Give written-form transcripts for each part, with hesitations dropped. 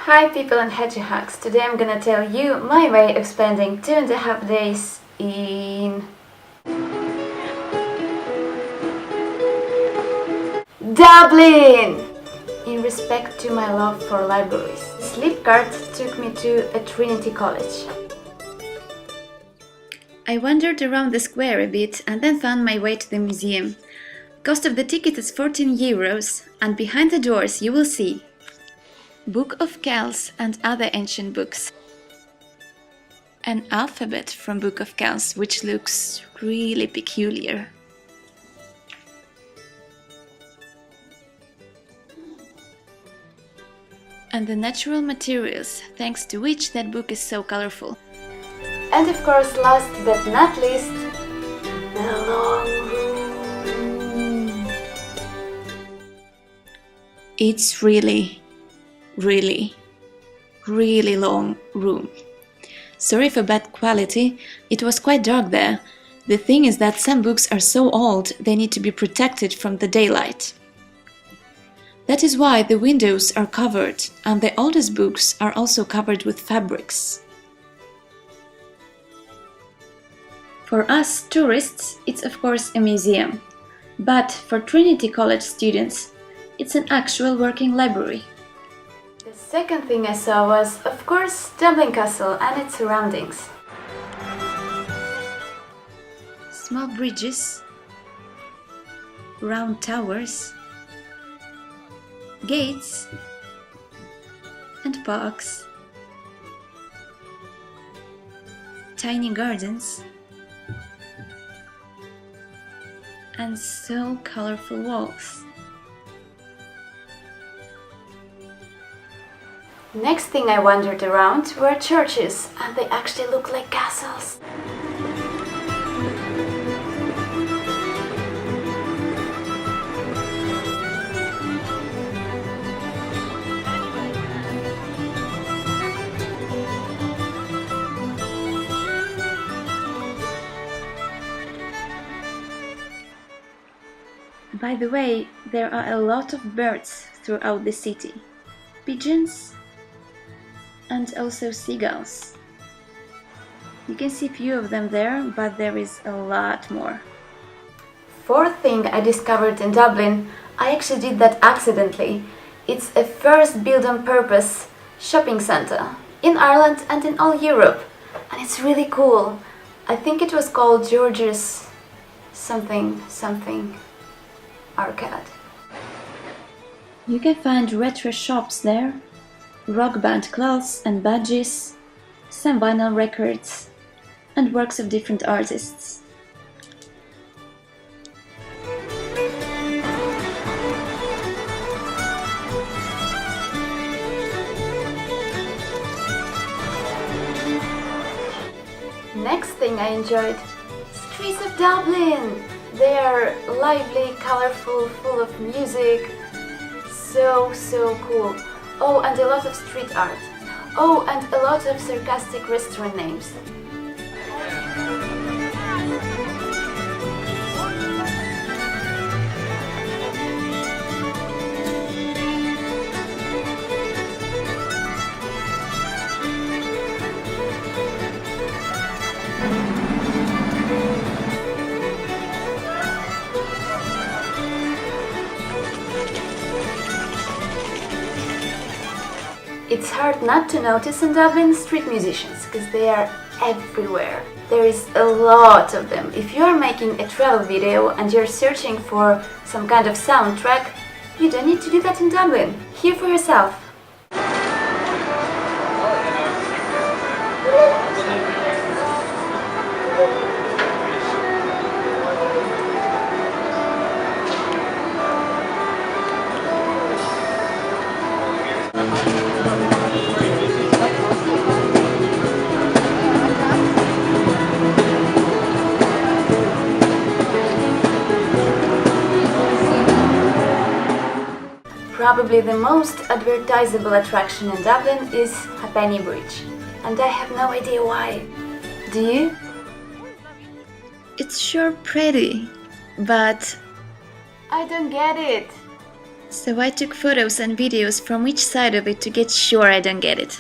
Hi people and hedgehogs, today I'm gonna tell you my way of spending 2.5 days in Dublin! In respect to my love for libraries, sleep cart took me to a Trinity college. I wandered around the square a bit and then found my way to the museum. Cost of the ticket is 14 euros, and behind the doors you will see Book of Kells and other ancient books. An alphabet from Book of Kells, which looks really peculiar. And the natural materials, thanks to which that book is so colorful. And of course, last but not least, the long room. It's really long room. Sorry for bad quality, it was quite dark there. The thing is that some books are so old they need to be protected from the daylight. That is why the windows are covered, and the oldest books are also covered with fabrics. For us tourists, it's of course a museum, but for Trinity College students, it's an actual working library. The second thing I saw was, of course, Dublin Castle and its surroundings. Small bridges, round towers, gates and parks, tiny gardens, and so colorful walls. Next thing I wandered around were churches, and they actually look like castles. By the way, there are a lot of birds throughout the city. Pigeons and also seagulls. You can see a few of them there, but there is a lot more. Fourth thing I discovered in Dublin, I actually did that accidentally. It's a first built on purpose shopping center in Ireland and in all Europe. And it's really cool. I think it was called George's something Arcade. You can find retro shops there, rock band clothes and badges, some vinyl records, and works of different artists. Next thing I enjoyed, streets of Dublin! They are lively, colorful, full of music. So cool. Oh, and a lot of street art. Oh, and a lot of sarcastic restaurant names. It's hard not to notice in Dublin street musicians, because they are everywhere. There is a lot of them. If you are making a travel video and you're searching for some kind of soundtrack, you don't need to do that in Dublin. Hear for yourself. Probably the most advertisable attraction in Dublin is Halfpenny Bridge, and I have no idea why. Do you? It's sure pretty, but I don't get it. So I took photos and videos from each side of it to get sure I don't get it.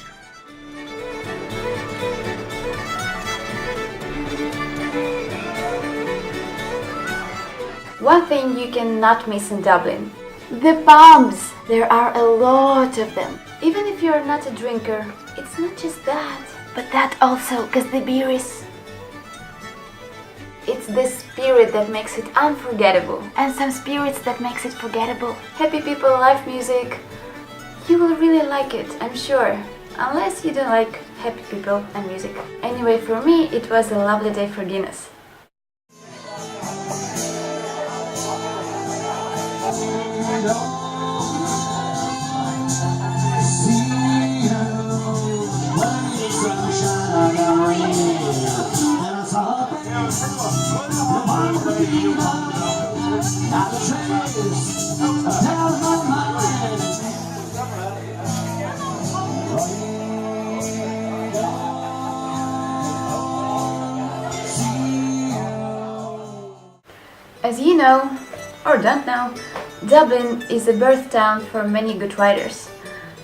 One thing you cannot miss in Dublin: the pubs! There are a lot of them. Even if you're not a drinker, it's not just that, but that also, because the beer is... It's the spirit that makes it unforgettable, and some spirits that makes it forgettable. Happy people, live music. You will really like it, I'm sure. Unless you don't like happy people and music. Anyway, for me, it was a lovely day for Guinness. As you know, or don't know, Dublin is a birth town for many good writers.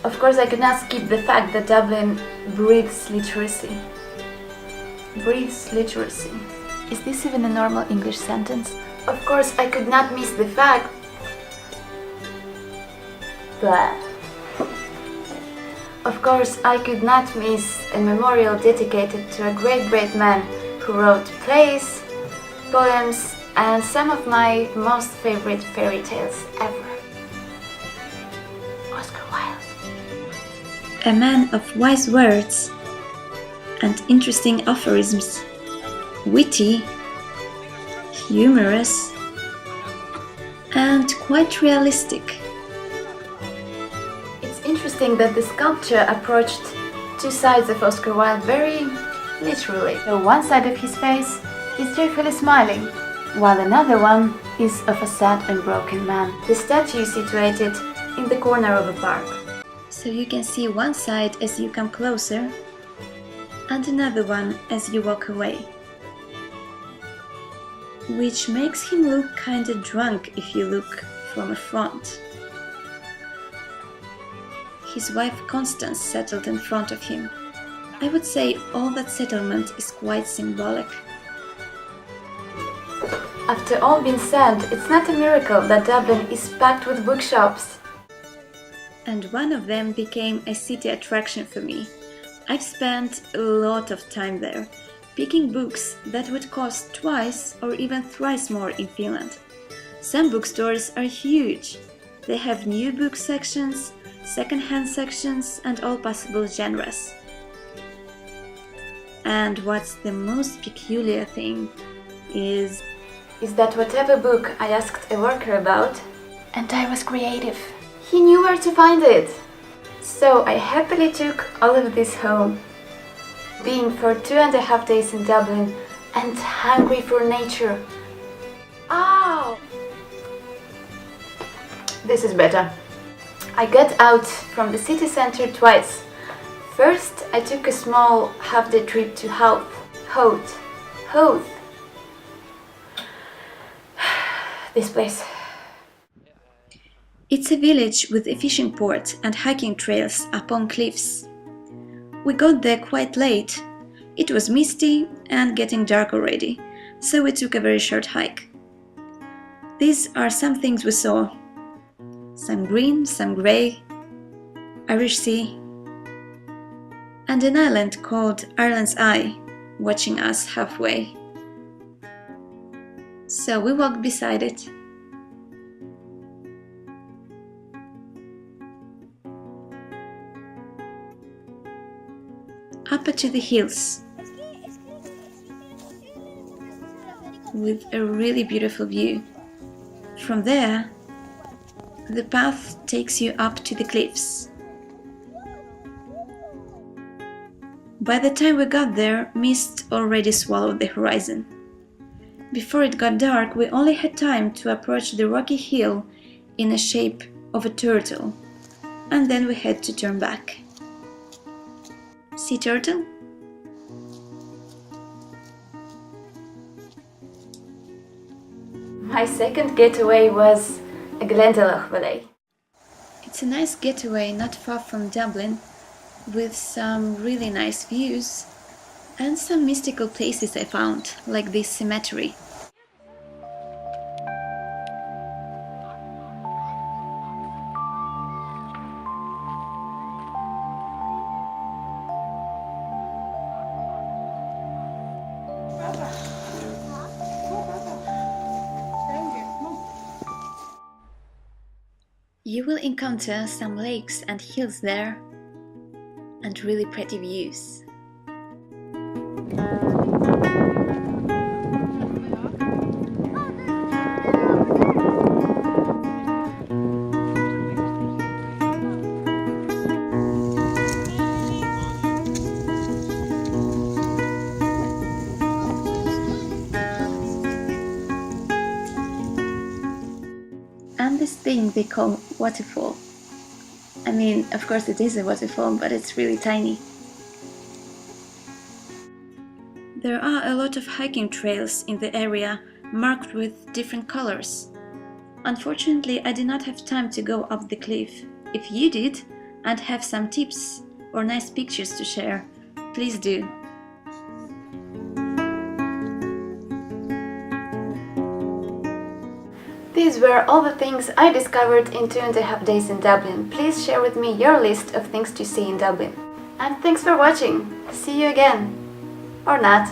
Of course, I could not skip the fact that Dublin breathes literacy. Breathes literacy. Is this even a normal English sentence? Of course, I could not miss the fact... Blah. Of course, I could not miss a memorial dedicated to a great man who wrote plays, poems, and some of my most favorite fairy tales ever. Oscar Wilde. A man of wise words and interesting aphorisms, witty, humorous, and quite realistic. It's interesting that the sculpture approached two sides of Oscar Wilde very literally. So one side of his face is joyfully smiling, while another one is of a sad and broken man. The statue is situated in the corner of a park. So you can see one side as you come closer, and another one as you walk away. Which makes him look kinda drunk if you look from a front. His wife Constance settled in front of him. I would say all that settlement is quite symbolic. After all been said, it's not a miracle that Dublin is packed with bookshops. And one of them became a city attraction for me. I've spent a lot of time there, picking books that would cost twice or even thrice more in Finland. Some bookstores are huge. They have new book sections, second-hand sections, and all possible genres. And what's the most peculiar thing is that whatever book I asked a worker about, and I was creative, he knew where to find it. So I happily took all of this home. Being for 2.5 days in Dublin and hungry for nature. Ow! This is better. I got out from the city center twice. First, I took a small half-day trip to Howth. This place. It's a village with a fishing port and hiking trails up on cliffs. We got there quite late. It was misty and getting dark already, so we took a very short hike. These are some things we saw. Some green, some grey, Irish Sea, and an island called Ireland's Eye watching us halfway. So we walked beside it. Up to the hills, with a really beautiful view. From there, the path takes you up to the cliffs. By the time we got there, mist already swallowed the horizon. Before it got dark, we only had time to approach the rocky hill in the shape of a turtle, and then we had to turn back. Sea turtle? My second getaway was a Glendalough valley. It's a nice getaway not far from Dublin, with some really nice views and some mystical places I found, like this cemetery. You will encounter some lakes and hills there, and really pretty views. And this thing they call waterfall. I mean, of course it is a waterfall, but it's really tiny. There are a lot of hiking trails in the area, marked with different colors. Unfortunately, I did not have time to go up the cliff. If you did, and have some tips or nice pictures to share, please do. These were all the things I discovered in 2.5 days in Dublin. Please share with me your list of things to see in Dublin. And thanks for watching. See you again. Or not.